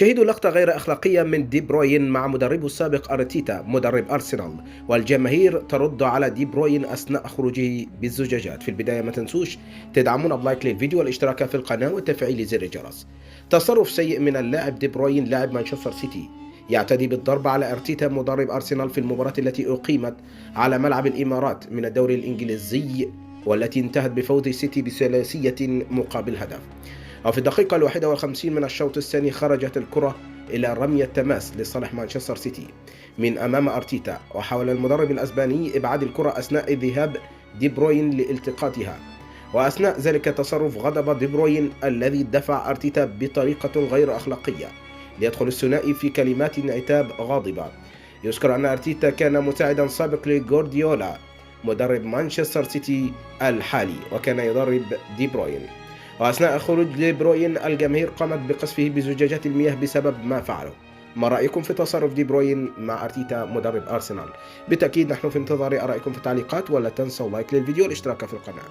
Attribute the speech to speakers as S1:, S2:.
S1: شهدوا لقطة غير أخلاقية من دي بروين مع مدربه السابق أرتيتا مدرب أرسنال، والجماهير ترد على دي بروين أثناء خروجه بالزجاجات. في البداية ما تنسوش تدعمونا بلايك للفيديو والاشتراك في القناة وتفعيل زر الجرس. تصرف سيء من اللاعب دي بروين لاعب مانشستر سيتي يعتدي بالضرب على أرتيتا مدرب أرسنال في المباراة التي أقيمت على ملعب الإمارات من الدوري الإنجليزي، والتي انتهت بفوز السيتي بثلاثية مقابل هدف. وفي الدقيقة 51 من الشوط الثاني خرجت الكرة إلى رمي التماس لصالح مانشستر سيتي من أمام أرتيتا، وحاول المدرب الأسباني إبعاد الكرة أثناء ذهاب دي بروين لالتقاطها، وأثناء ذلك التصرف غضب دي بروين الذي دفع أرتيتا بطريقة غير أخلاقية ليدخل الثنائي في كلمات عتاب غاضبة. يذكر أن أرتيتا كان مساعدا سابق لغوارديولا مدرب مانشستر سيتي الحالي، وكان يدرب دي بروين. وأثناء خروج دي بروين الجماهير قامت بقصفه بزجاجات المياه بسبب ما فعله. ما رأيكم في تصرف دي بروين مع أرتيتا مدرب أرسنال؟ بالتأكيد نحن في انتظار آرائكم في التعليقات، ولا تنسوا لايك للفيديو والاشتراك في القناة.